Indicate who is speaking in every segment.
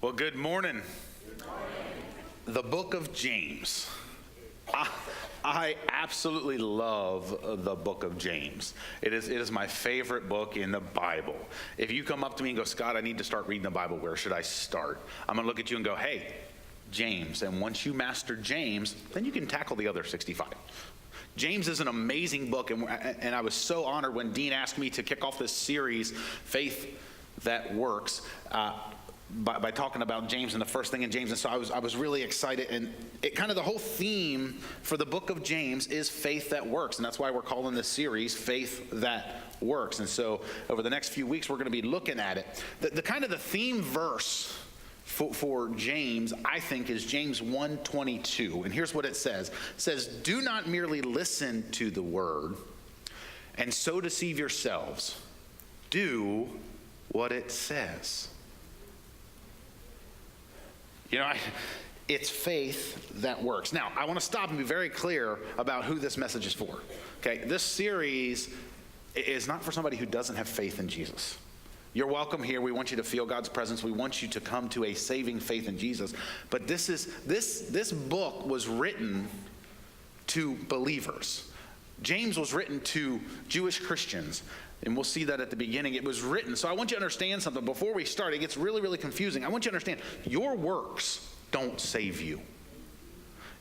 Speaker 1: Well, good morning. The book of James. I absolutely love the book of James. It is my favorite book in the Bible. If you come up to me and go, Scott, I need to start reading the Bible, where should I start? I'm going to look at you and go, hey, James. And once you master James, then you can tackle the other 65. James is an amazing book, and I was so honored when Dean asked me to kick off this series, Faith That Works, by talking about James and the first thing in James. And so I was really excited, and it kind of the whole theme for the book of James is faith that works, and that's why we're calling this series Faith That Works. And so over the next few weeks we're going to be looking at it. The kind of the theme verse for James, I think, is James 1:22, and here's what it says. It says, do not merely listen to the word and so deceive yourselves. Do what it says. You know, it's faith that works. Now, I want to stop and be very clear about who this message is for. Okay, this series is not for somebody who doesn't have faith in Jesus. You're welcome here. We want you to feel God's presence. We want you to come to a saving faith in Jesus. But this book was written to believers. James was written to Jewish Christians. And we'll see that at the beginning. It was written. So I want you to understand something. Before we start, it gets really, really confusing. I want you to understand, your works don't save you.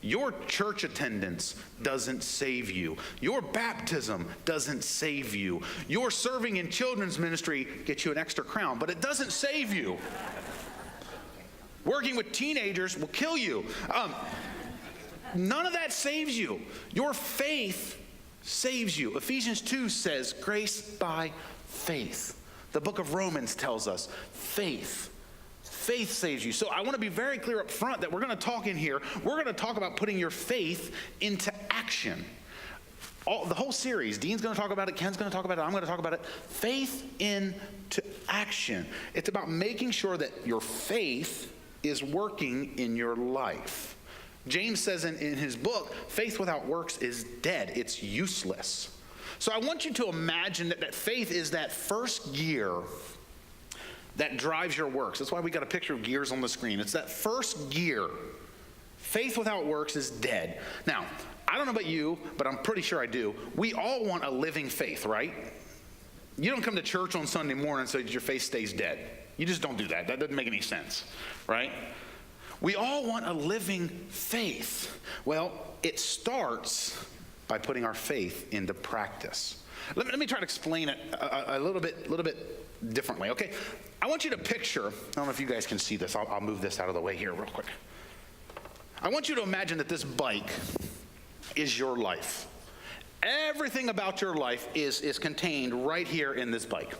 Speaker 1: Your church attendance doesn't save you. Your baptism doesn't save you. Your serving in children's ministry gets you an extra crown, but it doesn't save you. Working with teenagers will kill you. None of that saves you. Your faith saves you. Ephesians 2 says grace by faith. The book of Romans tells us faith saves you. So I want to be very clear up front that we're going to talk in here, we're going to talk about putting your faith into action. The whole series, Dean's going to talk about it, Ken's going to talk about it, I'm going to talk about it. Faith into action. It's about making sure that your faith is working in your life. James says in his book, faith without works is dead. It's useless. So I want you to imagine that faith is that first gear that drives your works. That's why we got a picture of gears on the screen. It's that first gear. Faith without works is dead. Now, I don't know about you, but I'm pretty sure I do. We all want a living faith, right? You don't come to church on Sunday morning so that your faith stays dead. You just don't do that. That doesn't make any sense, right? We all want a living faith. Well, it starts by putting our faith into practice. Let me try to explain it a little bit differently, okay? I want you to picture, I don't know if you guys can see this. I'll move this out of the way here real quick. I want you to imagine that this bike is your life. Everything about your life is contained right here in this bike.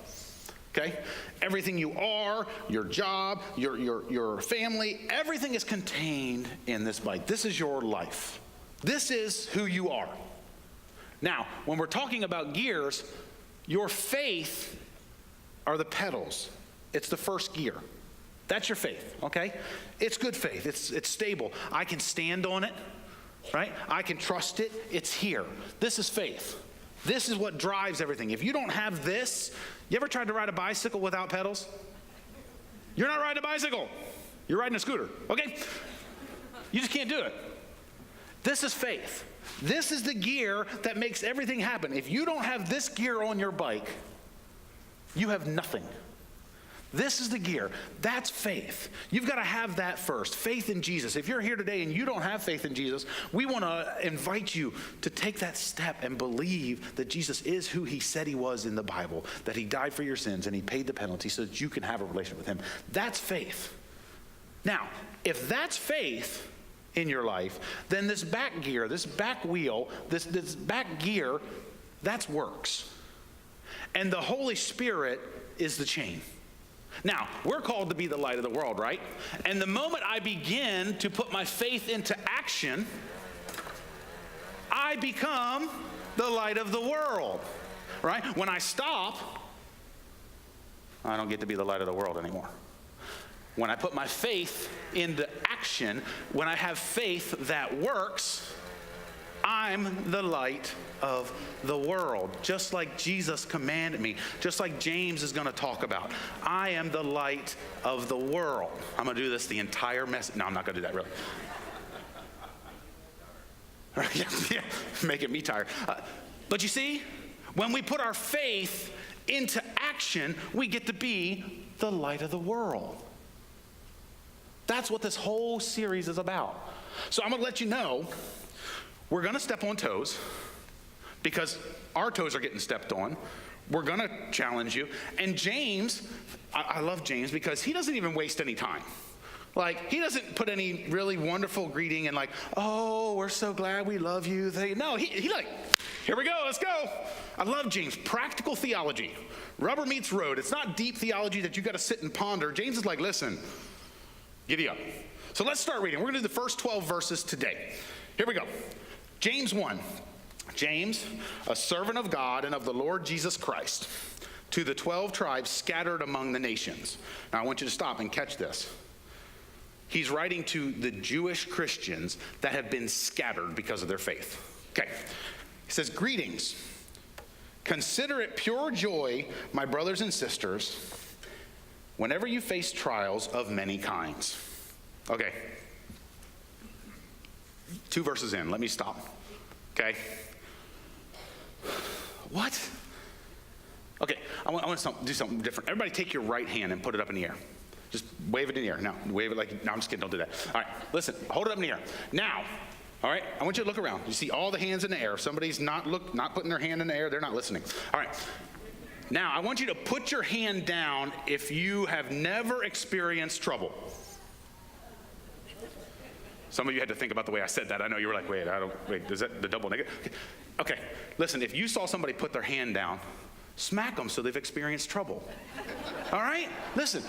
Speaker 1: Okay? Everything you are, your job, your family, everything is contained in this bike. This is your life. This is who you are. Now, when we're talking about gears, your faith are the pedals. It's the first gear. That's your faith, okay? It's good faith. It's stable. I can stand on it, right? I can trust it. It's here. This is faith. This is what drives everything. If you don't have this, you ever tried to ride a bicycle without pedals? You're not riding a bicycle. You're riding a scooter, okay? You just can't do it. This is faith. This is the gear that makes everything happen. If you don't have this gear on your bike, you have nothing. This is the gear. That's faith. You've got to have that first. Faith in Jesus. If you're here today and you don't have faith in Jesus, we want to invite you to take that step and believe that Jesus is who he said he was in the Bible, that he died for your sins and he paid the penalty so that you can have a relationship with him. That's faith. Now, if that's faith in your life, then this back gear, this back wheel, this back gear, that's works. And the Holy Spirit is the chain. Now, we're called to be the light of the world, right? And the moment I begin to put my faith into action, I become the light of the world, right? When I stop, I don't get to be the light of the world anymore. When I put my faith into action, when I have faith that works, I'm the light of the world, just like Jesus commanded me, just like James is going to talk about. I am the light of the world. I'm going to do this the entire message. No, I'm not going to do that, really. Yeah, making me tired. But you see, when we put our faith into action, we get to be the light of the world. That's what this whole series is about. So I'm going to let you know, we're going to step on toes because our toes are getting stepped on. We're going to challenge you. And James, I love James because he doesn't even waste any time. Like, he doesn't put any really wonderful greeting and like, oh, we're so glad we love you. No, he like, here we go, let's go. I love James. Practical theology. Rubber meets road. It's not deep theology that you got to sit and ponder. James is like, listen, giddy up. So let's start reading. We're going to do the first 12 verses today. Here we go. James 1. James, a servant of God and of the Lord Jesus Christ, to the 12 tribes scattered among the nations. Now I want you to stop and catch this. He's writing to the Jewish Christians that have been scattered because of their faith. Okay. He says, greetings. Consider it pure joy, my brothers and sisters, whenever you face trials of many kinds. Okay. 2 verses in. Let me stop. Okay. What? Okay. I want to do something different. Everybody take your right hand and put it up in the air. Just wave it in the air. No, wave it like, no, I'm just kidding. Don't do that. All right. Listen. Hold it up in the air. Now. All right, I want you to look around. You see all the hands in the air. If somebody's not putting their hand in the air, they're not listening. All right. Now, I want you to put your hand down if you have never experienced trouble. Some of you had to think about the way I said that. I know you were like, wait, is that the double negative? Okay, listen, if you saw somebody put their hand down, smack them so they've experienced trouble. All right? Listen,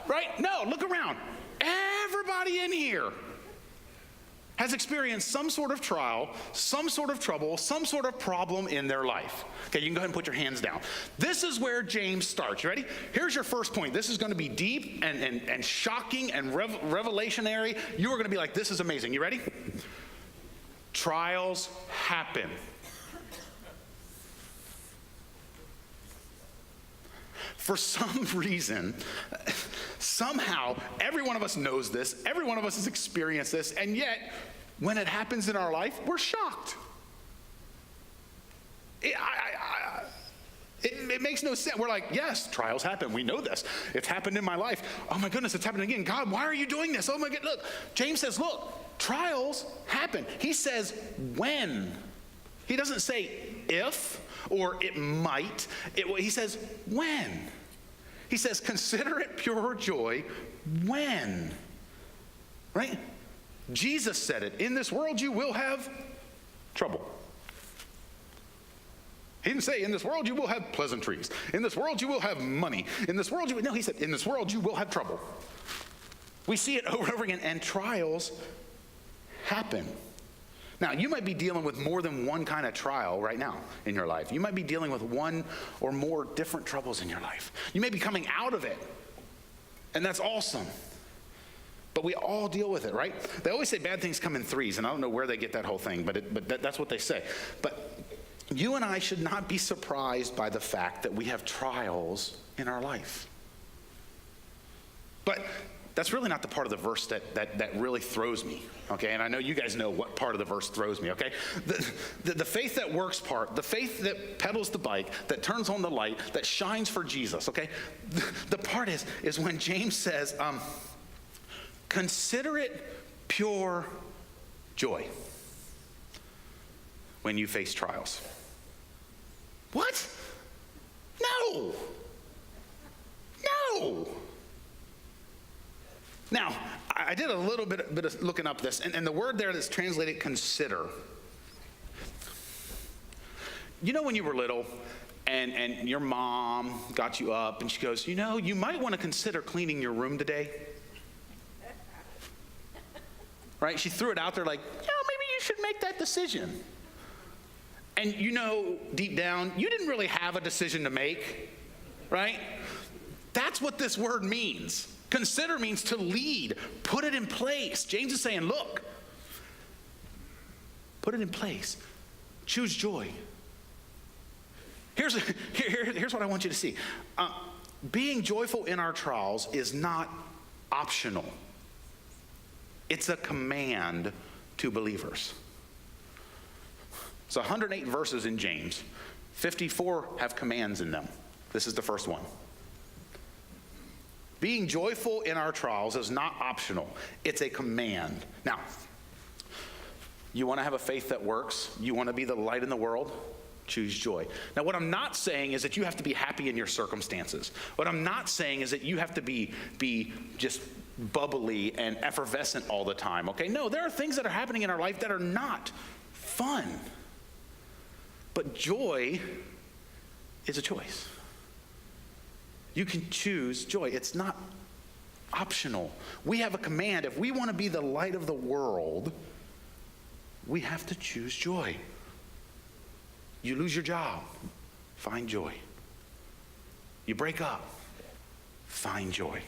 Speaker 1: right? No, look around. Everybody in here has experienced some sort of trial, some sort of trouble, some sort of problem in their life. Okay, you can go ahead and put your hands down. This is where James starts. You ready? Here's your first point. This is going to be deep and shocking and revelationary. You are going to be like, this is amazing. You ready? Trials happen. For some reason, somehow, every one of us knows this, every one of us has experienced this, and yet, when it happens in our life, we're shocked. It makes no sense. We're like, yes, trials happen. We know this. It's happened in my life. Oh my goodness, it's happening again. God, why are you doing this? Oh my God, look. James says, look, trials happen. He says, when. He doesn't say if or it might. He says, when. He says, consider it pure joy when. Right? Jesus said it. In this world you will have trouble. He didn't say, in this world you will have pleasantries. In this world you will have money. In this world no, he said, in this world you will have trouble. We see it over and over again, and trials happen. Now, you might be dealing with more than one kind of trial right now in your life. You might be dealing with one or more different troubles in your life. You may be coming out of it, and that's awesome. But we all deal with it, right? They always say bad things come in threes, and I don't know where they get that whole thing, but that's what they say. But you and I should not be surprised by the fact that we have trials in our life. But that's really not the part of the verse that really throws me, okay? And I know you guys know what part of the verse throws me, okay? The faith that works part, the faith that pedals the bike, that turns on the light, that shines for Jesus, okay? The part is when James says, consider it pure joy when you face trials. What? No. Now, I did a little bit of looking up this, and the word there that's translated consider. You know when you were little, and your mom got you up, and she goes, you know, you might want to consider cleaning your room today. Right? She threw it out there like, maybe you should make that decision. And you know, deep down, you didn't really have a decision to make, right? That's what this word means. Consider means to lead, put it in place. James is saying, look, Put it in place. Choose joy. Here's what I want you to see. Being joyful in our trials is not optional. It's a command to believers. It's 108 verses in James. 54 have commands in them. This is the first one. Being joyful in our trials is not optional. It's a command. Now, you want to have a faith that works? You want to be the light in the world? Choose joy. Now, what I'm not saying is that you have to be happy in your circumstances. What I'm not saying is that you have to be just bubbly and effervescent all the time, okay? No, there are things that are happening in our life that are not fun. But joy is a choice. You can choose joy. It's not optional. We have a command. If we want to be the light of the world, we have to choose joy. You lose your job, find joy. You break up, find joy.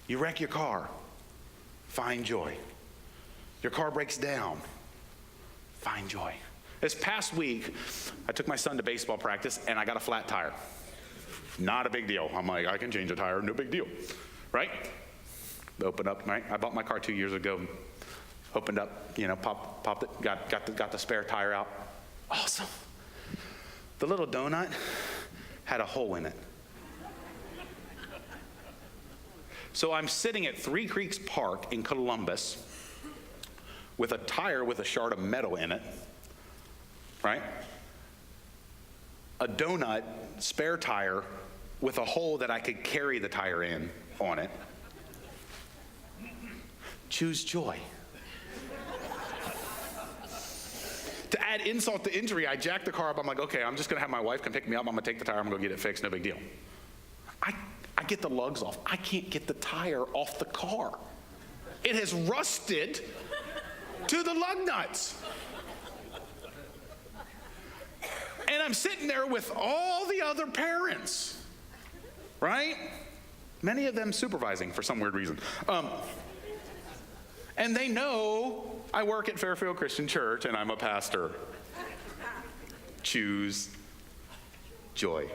Speaker 1: You wreck your car, find joy. Your car breaks down, find joy. This past week, I took my son to baseball practice and I got a flat tire. Not a big deal. I'm like, I can change a tire, no big deal, right? Open up, right? I bought my car 2 years ago. Opened up, popped it, got the spare tire out. Awesome. The little donut had a hole in it. So I'm sitting at Three Creeks Park in Columbus with a tire with a shard of metal in it, right? A donut, spare tire, with a hole that I could carry the tire in on it. Choose joy. To add insult to injury, I jacked the car up. I'm like, okay, I'm just going to have my wife come pick me up. I'm going to take the tire. I'm going to get it fixed. No big deal. I get the lugs off. I can't get the tire off the car. It has rusted to the lug nuts. And I'm sitting there with all the other parents, right? Many of them supervising for some weird reason. And they know I work at Fairfield Christian Church and I'm a pastor. Choose joy.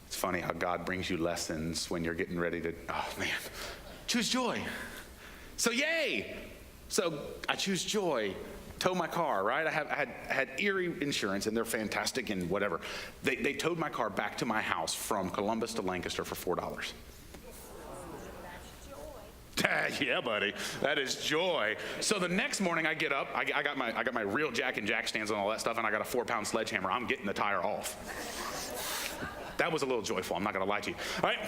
Speaker 1: It's funny how God brings you lessons when you're getting ready to, oh man, choose joy. So yay. So I choose joy. Tow my car, right? I had Erie insurance and they're fantastic and whatever. They towed my car back to my house from Columbus to Lancaster for $4. Yeah, buddy, that is joy. So the next morning I get up, I got my real jack and jack stands and all that stuff, and I got a 4-pound sledgehammer. I'm getting the tire off. That was a little joyful, I'm not gonna lie to you. All right,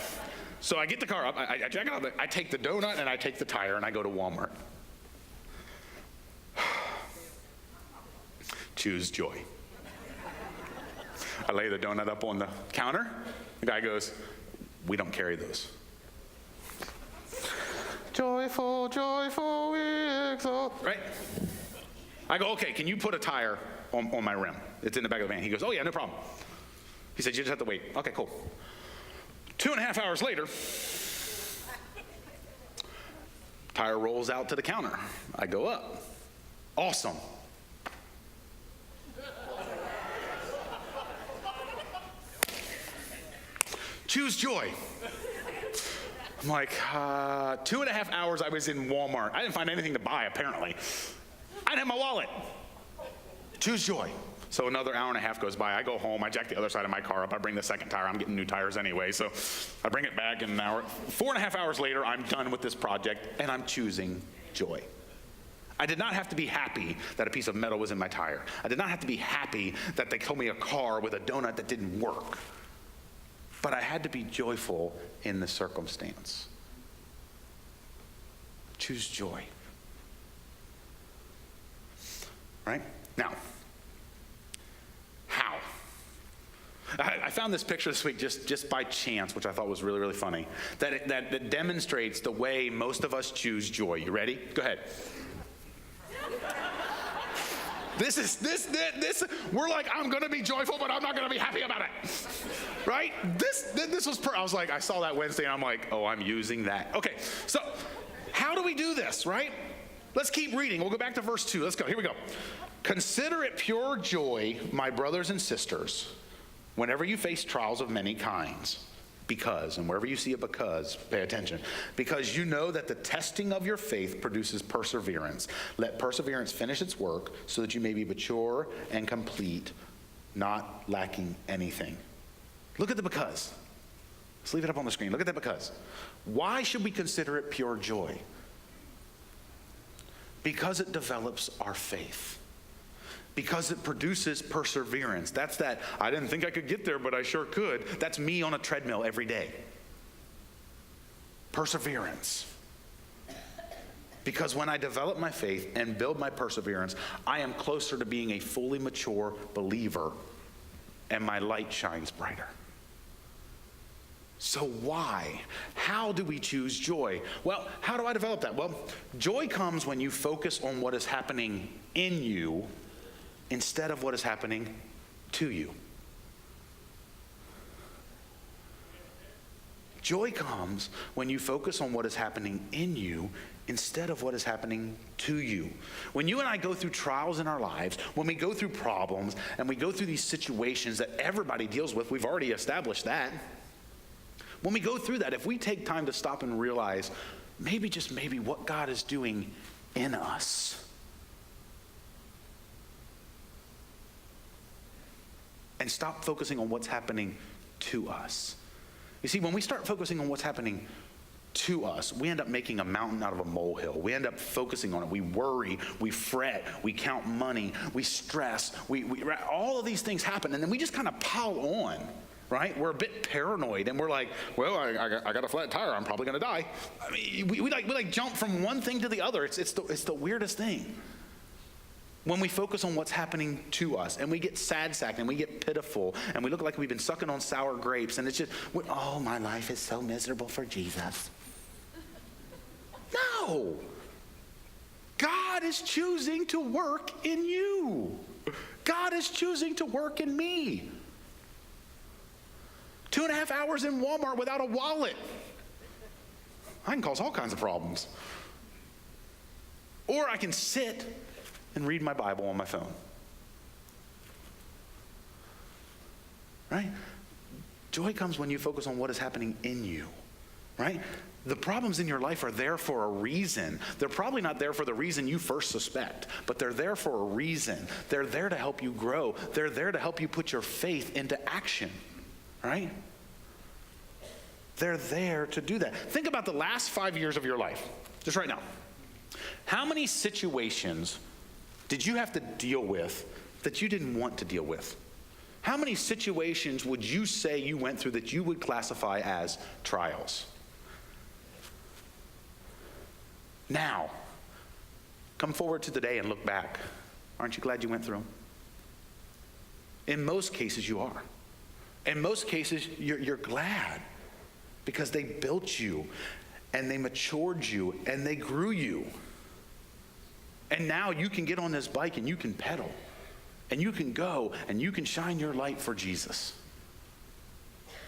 Speaker 1: so I get the car up, I jack it up, I take the donut and I take the tire and I go to Walmart. Choose joy. I lay the donut up on the counter. The guy goes, we don't carry those. Joyful, joyful, we exalt. Right? I go, okay, can you put a tire on my rim? It's in the back of the van. He goes, oh yeah, no problem. He said, you just have to wait. Okay, cool. 2.5 hours later, tire rolls out to the counter. I go up. Awesome. Choose joy. I'm like, 2.5 hours I was in Walmart. I didn't find anything to buy, apparently. I didn't have my wallet. Choose joy. So another hour and a half goes by. I go home. I jack the other side of my car up. I bring the second tire. I'm getting new tires anyway. So I bring it back in an hour. 4.5 hours later, I'm done with this project, and I'm choosing joy. I did not have to be happy that a piece of metal was in my tire. I did not have to be happy that they told me a car with a donut that didn't work. But I had to be joyful in the circumstance. Choose joy. Right? Now, how? I found this picture this week just by chance, which I thought was really, really funny, that demonstrates the way most of us choose joy. You ready? Go ahead. This, we're like, I'm going to be joyful, but I'm not going to be happy about it. Right? This was, I was like, I saw that Wednesday, and I'm like, oh, I'm using that. Okay, so how do we do this, right? Let's keep reading. We'll go back to verse 2. Let's go. Here we go. Consider it pure joy, my brothers and sisters, whenever you face trials of many kinds. Because, and wherever you see a because, pay attention. Because you know that the testing of your faith produces perseverance. Let perseverance finish its work so that you may be mature and complete, not lacking anything. Look at the because. Let's leave it up on the screen. Look at that because. Why should we consider it pure joy? Because it develops our faith. Because it produces perseverance. That's that, I didn't think I could get there, but I sure could. That's me on a treadmill every day. Perseverance. Because when I develop my faith and build my perseverance, I am closer to being a fully mature believer, and my light shines brighter. So why? How do we choose joy? Well, how do I develop that? Well, joy comes when you focus on what is happening in you instead of what is happening to you. Joy comes when you focus on what is happening in you instead of what is happening to you. When you and I go through trials in our lives, when we go through problems, and we go through these situations that everybody deals with, we've already established that. When we go through that, if we take time to stop and realize, maybe, just maybe, what God is doing in us, and stop focusing on what's happening to us. You see, when we start focusing on what's happening to us, we end up making a mountain out of a molehill. We end up focusing on it. We worry, we fret, we count money, we stress, all of these things happen, and then we just kind of pile on, right? We're a bit paranoid, and we're like, well, I got a flat tire, I'm probably gonna die. I mean, we jump from one thing to the other. It's the weirdest thing. When we focus on what's happening to us, and we get sad-sacked, and we get pitiful, and we look like we've been sucking on sour grapes, and it's just, oh, my life is so miserable for Jesus. No! God is choosing to work in you. God is choosing to work in me. 2.5 hours in Walmart without a wallet. I can cause all kinds of problems. Or I can sit and read my Bible on my phone. Right? Joy comes when you focus on what is happening in you. Right? The problems in your life are there for a reason. They're probably not there for the reason you first suspect, but they're there for a reason. They're there to help you grow. They're there to help you put your faith into action. Right? They're there to do that. Think about the last 5 years of your life, just right now. How many situations did you have to deal with that you didn't want to deal with? How many situations would you say you went through that you would classify as trials? Now, come forward to today and look back. Aren't you glad you went through them? In most cases, you are. In most cases, you're glad because they built you and they matured you and they grew you. And now you can get on this bike and you can pedal and you can go and you can shine your light for Jesus.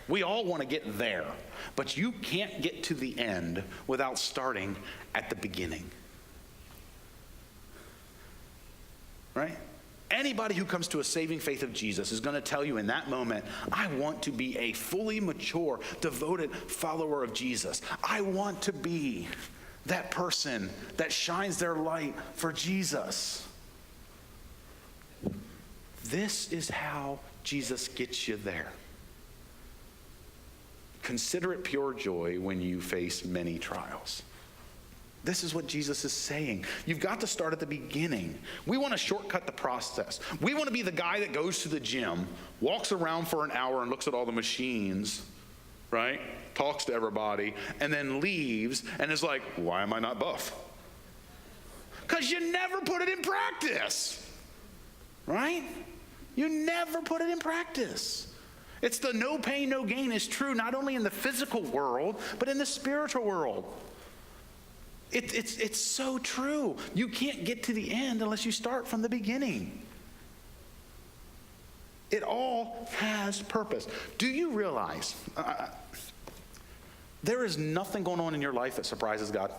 Speaker 1: We all want to get there, but you can't get to the end without starting at the beginning. Right? Anybody who comes to a saving faith of Jesus is going to tell you in that moment, I want to be a fully mature, devoted follower of Jesus. I want to be that person that shines their light for Jesus. This is how Jesus gets you there. Consider it pure joy when you face many trials. This is what Jesus is saying. You've got to start at the beginning. We want to shortcut the process. We want to be the guy that goes to the gym, walks around for an hour and looks at all the machines, right? Talks to everybody, and then leaves and is like, why am I not buff? Because you never put it in practice, right? You never put it in practice. It's the no pain, no gain is true not only in the physical world, but in the spiritual world. It's so true. You can't get to the end unless you start from the beginning. It all has purpose. Do you realize there is nothing going on in your life that surprises God?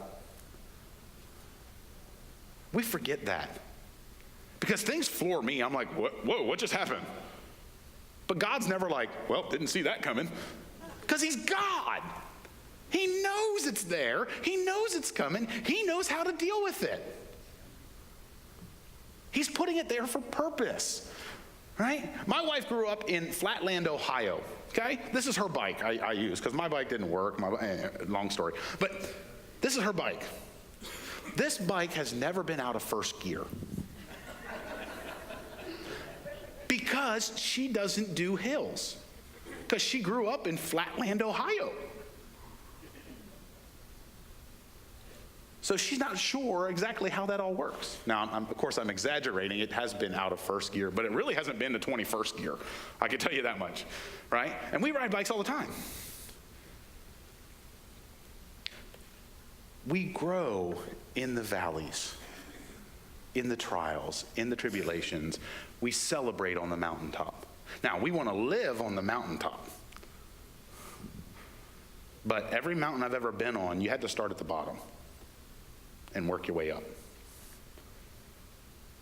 Speaker 1: We forget that. Because things floor me. I'm like, whoa, what just happened? But God's never like, well, didn't see that coming. Because he's God. He knows it's there. He knows it's coming. He knows how to deal with it. He's putting it there for purpose, right? My wife grew up in Flatland, Ohio, okay? This is her bike I use, because my bike didn't work. Long story. But this is her bike. This bike has never been out of first gear. Because she doesn't do hills. Because she grew up in Flatland, Ohio. So she's not sure exactly how that all works. Now, of course, I'm exaggerating. It has been out of first gear, but it really hasn't been to 21st gear. I can tell you that much, right? And we ride bikes all the time. We grow in the valleys, in the trials, in the tribulations. We celebrate on the mountaintop. Now, we want to live on the mountaintop. But every mountain I've ever been on, you had to start at the bottom and work your way up.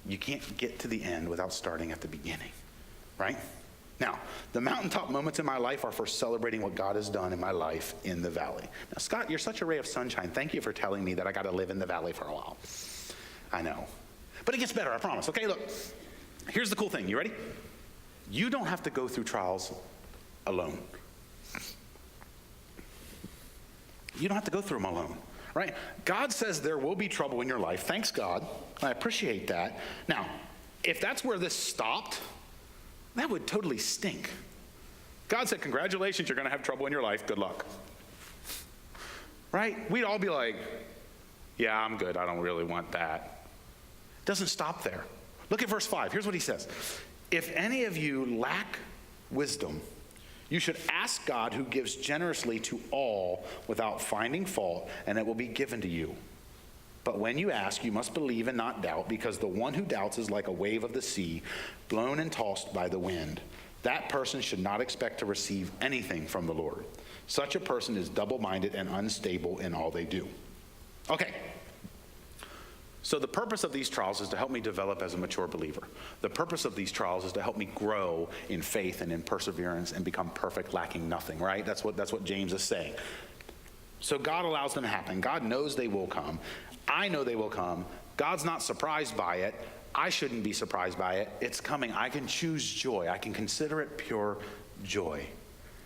Speaker 1: You can't get to the end without starting at the beginning, right? Now, the mountaintop moments in my life are for celebrating what God has done in my life in the valley. Now, Scott, you're such a ray of sunshine. Thank you for telling me that I got to live in the valley for a while. I know. But it gets better, I promise. Okay, look. Here's the cool thing. You ready? You don't have to go through trials alone. You don't have to go through them alone. Right? God says there will be trouble in your life. Thanks, God. I appreciate that. Now, if that's where this stopped, that would totally stink. God said, congratulations, you're going to have trouble in your life. Good luck. Right? We'd all be like, yeah, I'm good. I don't really want that. It doesn't stop there. Look at verse 5. Here's what he says. If any of you lack wisdom, you should ask God, who gives generously to all without finding fault, and it will be given to you. But when you ask, you must believe and not doubt, because the one who doubts is like a wave of the sea, blown and tossed by the wind. That person should not expect to receive anything from the Lord. Such a person is double-minded and unstable in all they do. Okay. So the purpose of these trials is to help me develop as a mature believer. The purpose of these trials is to help me grow in faith and in perseverance and become perfect, lacking nothing, right? That's what James is saying. So God allows them to happen. God knows they will come. I know they will come. God's not surprised by it. I shouldn't be surprised by it. It's coming. I can choose joy. I can consider it pure joy,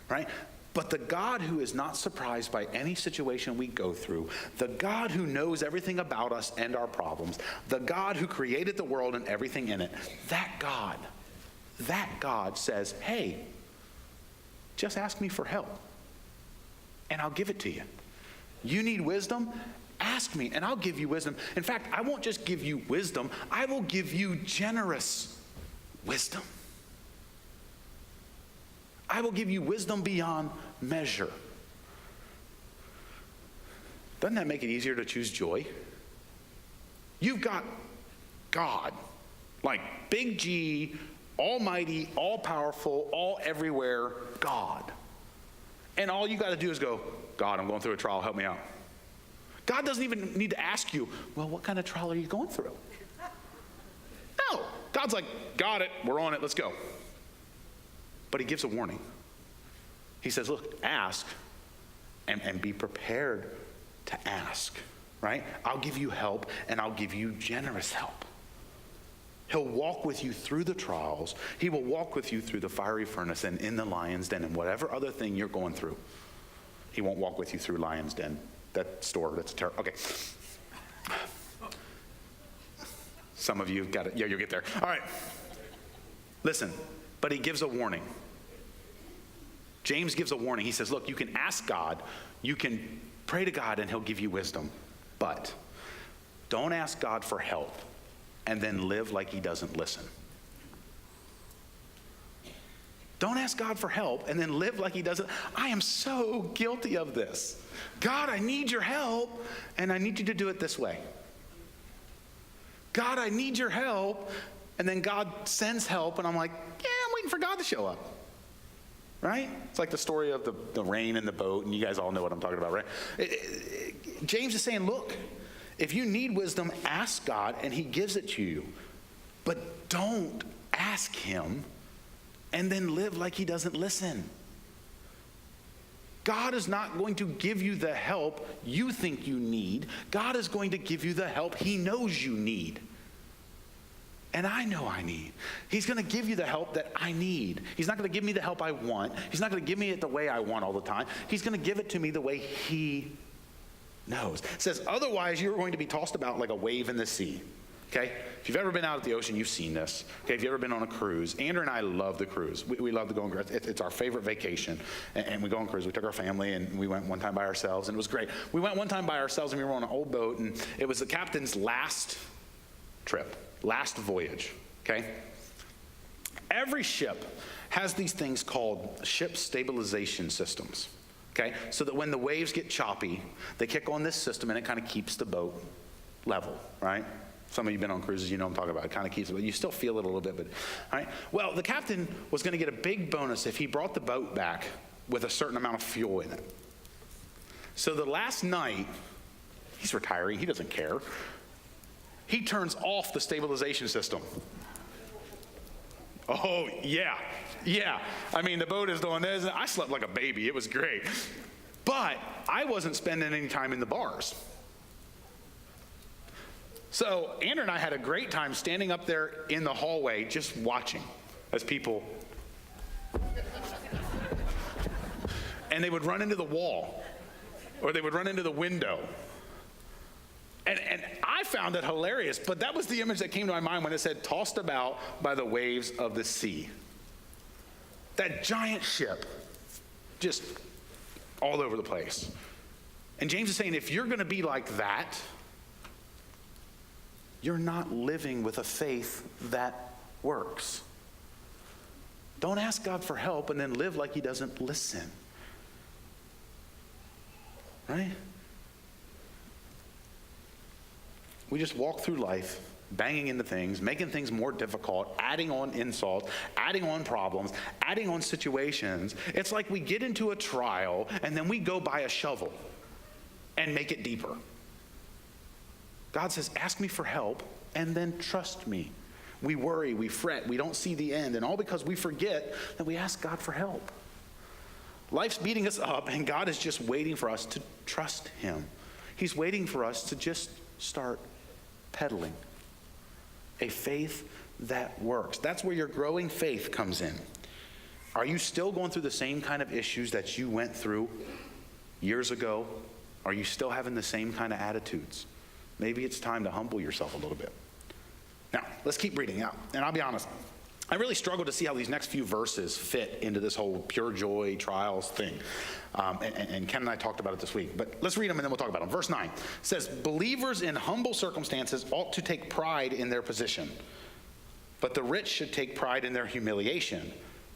Speaker 1: right? But the God who is not surprised by any situation we go through, the God who knows everything about us and our problems, the God who created the world and everything in it, that God says, hey, just ask me for help, and I'll give it to you. You need wisdom? Ask me, and I'll give you wisdom. In fact, I won't just give you wisdom, I will give you generous wisdom. I will give you wisdom beyond measure. Doesn't that make it easier to choose joy? You've got God, like big G, almighty, all-powerful, all-everywhere God. And all you got to do is go, God, I'm going through a trial, help me out. God doesn't even need to ask you, well, what kind of trial are you going through? No. God's like, got it, we're on it, let's go. But he gives a warning. He says, look, ask and be prepared to ask, right? I'll give you help, and I'll give you generous help. He'll walk with you through the trials. He will walk with you through the fiery furnace and in the lion's den and whatever other thing you're going through. He won't walk with you through lion's den. That's terrible. Okay. Some of you got it. Yeah, you'll get there. All right. Listen, but he gives a warning. James gives a warning. He says, look, you can ask God, you can pray to God, and he'll give you wisdom. But don't ask God for help and then live like he doesn't listen. Don't ask God for help and then live like he doesn't. I am so guilty of this. God, I need your help, and I need you to do it this way. God, I need your help, and then God sends help, and I'm like, yeah, I'm waiting for God to show up. Right? It's like the story of the rain in the boat, and you guys all know what I'm talking about, right? James is saying, look, If you need wisdom, ask God and he gives it to you. But don't ask him and then live like he doesn't listen. God is not going to give you the help you think you need. God is going to give you the help he knows you need. And I know I need. He's going to give you the help that I need. He's not going to give me the help I want. He's not going to give me it the way I want all the time. He's going to give it to me the way he knows. It says, otherwise you're going to be tossed about like a wave in the sea. Okay? If you've ever been out at the ocean, you've seen this. Okay? If you've ever been on a cruise, Andrew and I love the cruise. We love to go on cruise. It's our favorite vacation. And we go on cruise. We took our family and we went one time by ourselves and it was great. We went one time by ourselves and we were on an old boat and it was the captain's last trip, last voyage. Okay? Every ship has these things called ship stabilization systems. Okay? So that when the waves get choppy, they kick on this system and it kind of keeps the boat level, right? Some of you have been on cruises, you know what I'm talking about. It kind of keeps it, but you still feel it a little bit. But, all right? Well, the captain was going to get a big bonus if he brought the boat back with a certain amount of fuel in it. So the last night, he's retiring, he doesn't care. He turns off the stabilization system. Oh, yeah. I mean, the boat is doing this. I slept like a baby. It was great. But I wasn't spending any time in the bars. So Andrew and I had a great time standing up there in the hallway just watching as people, and they would run into the wall or they would run into the window. And I found it hilarious, but that was the image that came to my mind when it said tossed about by the waves of the sea. That giant ship just all over the place. And James is saying if you're going to be like that, you're not living with a faith that works. Don't ask God for help and then live like he doesn't listen. Right? We just walk through life, banging into things, making things more difficult, adding on insults, adding on problems, adding on situations. It's like we get into a trial and then we go buy a shovel and make it deeper. God says, ask me for help and then trust me. We worry, we fret, we don't see the end, and all because we forget that we ask God for help. Life's beating us up, and God is just waiting for us to trust him. He's waiting for us to just start pedaling. A faith that works. That's where your growing faith comes in. Are you still going through the same kind of issues that you went through years ago? Are you still having the same kind of attitudes? Maybe it's time to humble yourself a little bit. Now, let's keep reading out. And I'll be honest, I really struggle to see how these next few verses fit into this whole pure joy, trials thing. And Ken and I talked about it this week. But let's read them and then we'll talk about them. Verse 9 says, believers in humble circumstances ought to take pride in their position. But the rich should take pride in their humiliation,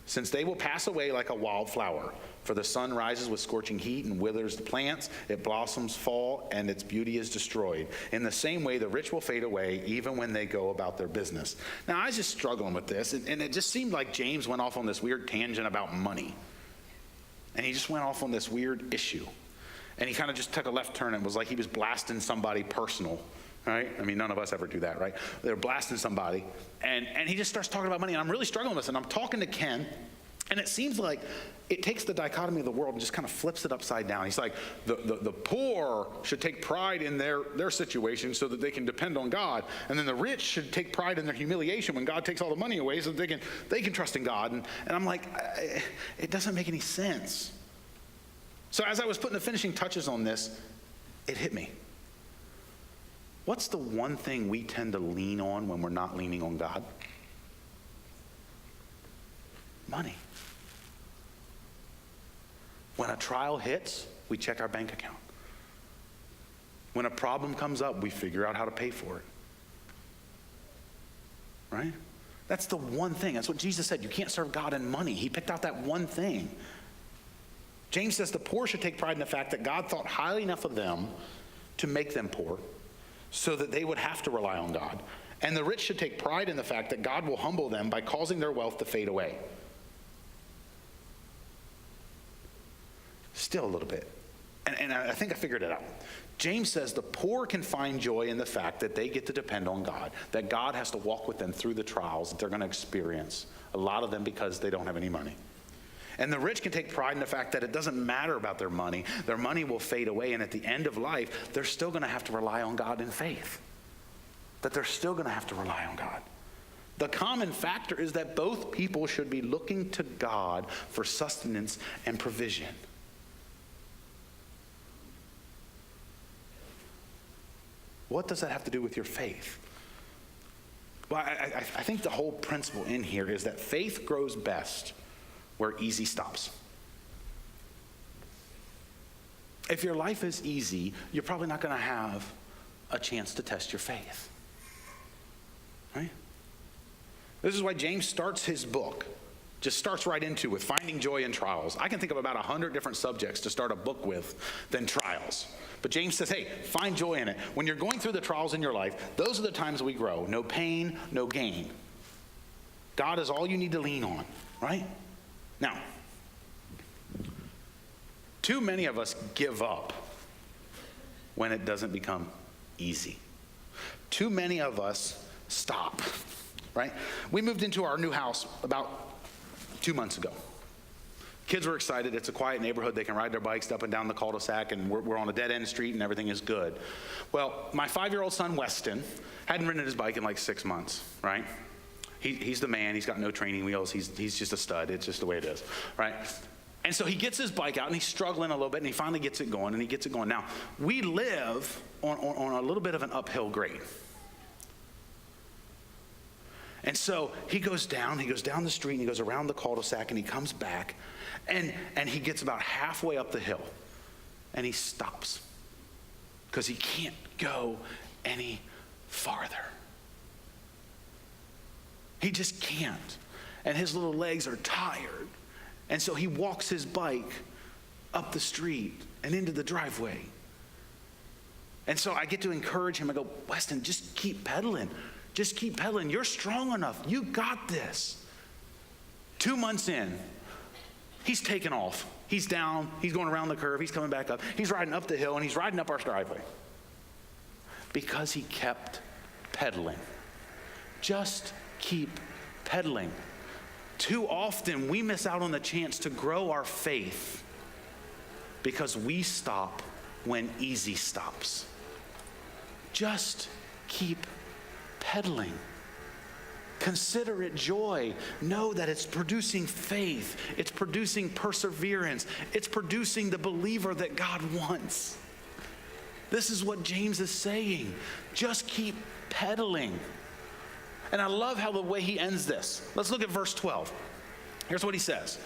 Speaker 1: since they will pass away like a wild flower. For the sun rises with scorching heat and withers the plants. It blossoms, fall, and its beauty is destroyed. In the same way, the rich will fade away even when they go about their business. Now, I was just struggling with this, and it just seemed like James went off on this weird tangent about money. And he just went off on this weird issue. And he kind of just took a left turn and was like he was blasting somebody personal. Right? I mean, none of us ever do that, right? They're blasting somebody. And he just starts talking about money. And I'm really struggling with this. And I'm talking to Ken. And it seems like it takes the dichotomy of the world and just kind of flips it upside down. He's like, the poor should take pride in their situation so that they can depend on God. And then the rich should take pride in their humiliation when God takes all the money away so that they can trust in God. And I'm like, it doesn't make any sense. So as I was putting the finishing touches on this, it hit me. What's the one thing we tend to lean on when we're not leaning on God? Money. When a trial hits, we check our bank account. When a problem comes up, we figure out how to pay for it. Right? That's the one thing. That's what Jesus said. You can't serve God and money. He picked out that one thing. James says the poor should take pride in the fact that God thought highly enough of them to make them poor so that they would have to rely on God. And the rich should take pride in the fact that God will humble them by causing their wealth to fade away. Still a little bit. And I think I figured it out. James says the poor can find joy in the fact that they get to depend on God, that God has to walk with them through the trials that they're going to experience, a lot of them because they don't have any money. And the rich can take pride in the fact that it doesn't matter about their money. Their money will fade away, and at the end of life, they're still going to have to rely on God in faith. That they're still going to have to rely on God. The common factor is that both people should be looking to God for sustenance and provision. What does that have to do with your faith? Well, I think the whole principle in here is that faith grows best where easy stops. If your life is easy, you're probably not going to have a chance to test your faith. Right? This is why James starts his book, just starts right into with finding joy in trials. I can think of about 100 different subjects to start a book with than trials. But James says, hey, find joy in it. When you're going through the trials in your life, those are the times we grow. No pain, no gain. God is all you need to lean on, right? Now, too many of us give up when it doesn't become easy. Too many of us stop, right? We moved into our new house about 2 months ago. Kids were excited. It's a quiet neighborhood. They can ride their bikes up and down the cul-de-sac, and we're on a dead-end street, and everything is good. Well, my 5-year-old son, Weston, hadn't ridden his bike in like 6 months, right? He's the man. He's got no training wheels. He's just a stud. It's just the way it is, right? And so he gets his bike out, and he's struggling a little bit, and he finally gets it going, and he gets it going. Now, we live on a little bit of an uphill grade. And so he goes down the street, and he goes around the cul-de-sac, and he comes back, and he gets about halfway up the hill, and he stops because he can't go any farther. He just can't. And his little legs are tired. And so he walks his bike up the street and into the driveway. And so I get to encourage him. I go, Weston, just keep pedaling. Just keep pedaling. You're strong enough. You got this. 2 months in, he's taken off. He's down. He's going around the curve. He's coming back up. He's riding up the hill, and he's riding up our driveway. Because he kept pedaling. Just keep pedaling. Too often, we miss out on the chance to grow our faith because we stop when easy stops. Just keep pedaling. Consider it joy. Know that it's producing faith. It's producing perseverance. It's producing the believer that God wants. This is what James is saying. Just keep pedaling. And I love how the way he ends this. Let's look at verse 12. Here's what he says.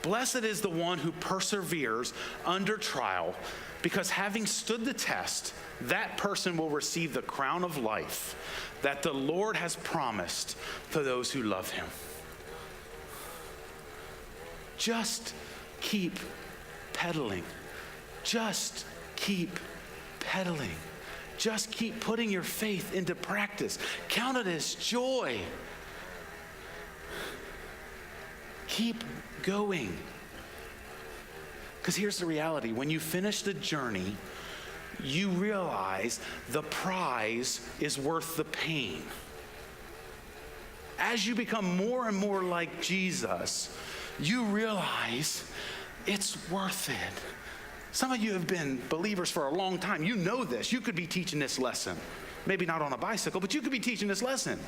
Speaker 1: Blessed is the one who perseveres under trial, because having stood the test, that person will receive the crown of life that the Lord has promised to those who love him. Just keep pedaling. Just keep pedaling. Just keep putting your faith into practice. Count it as joy. Keep going. Because here's the reality. When you finish the journey, you realize the prize is worth the pain. As you become more and more like Jesus, you realize it's worth it. Some of you have been believers for a long time. You know this. You could be teaching this lesson. Maybe not on a bicycle, but you could be teaching this lesson.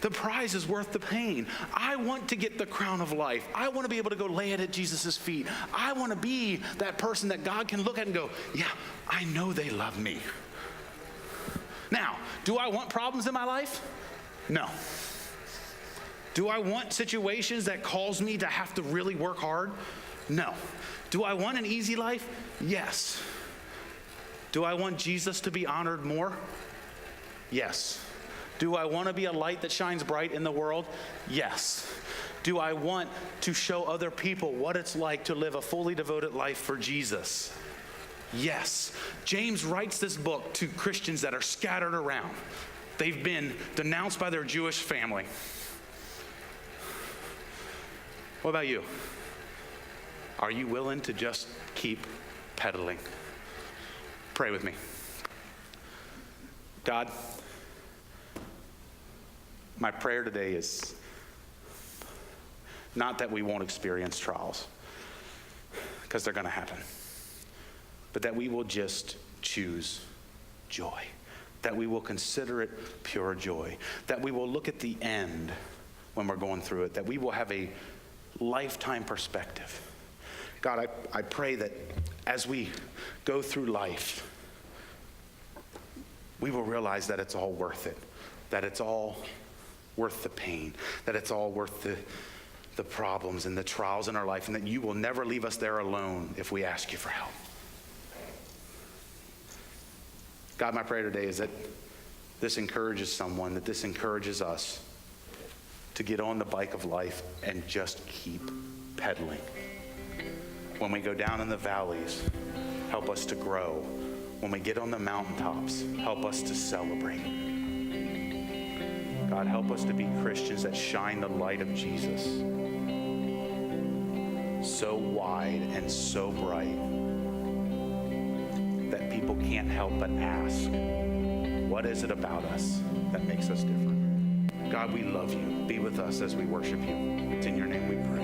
Speaker 1: The prize is worth the pain. I want to get the crown of life. I want to be able to go lay it at Jesus' feet. I want to be that person that God can look at and go, yeah, I know they love me. Now, do I want problems in my life? No. Do I want situations that cause me to have to really work hard? No. Do I want an easy life? Yes. Do I want Jesus to be honored more? Yes. Do I want to be a light that shines bright in the world? Yes. Do I want to show other people what it's like to live a fully devoted life for Jesus? Yes. James writes this book to Christians that are scattered around. They've been denounced by their Jewish family. What about you? Are you willing to just keep pedaling? Pray with me. God, my prayer today is not that we won't experience trials, because they're going to happen, but that we will just choose joy, that we will consider it pure joy, that we will look at the end when we're going through it, that we will have a lifetime perspective. God, I pray that as we go through life, we will realize that it's all worth it, that it's all worth the pain, that it's all worth the problems and the trials in our life, and that you will never leave us there alone if we ask you for help. God, my prayer today is that this encourages someone, that this encourages us to get on the bike of life and just keep pedaling. When we go down in the valleys, help us to grow. When we get on the mountaintops, help us to celebrate. God, help us to be Christians that shine the light of Jesus so wide and so bright that people can't help but ask, what is it about us that makes us different? God, we love you. Be with us as we worship you. It's in your name we pray.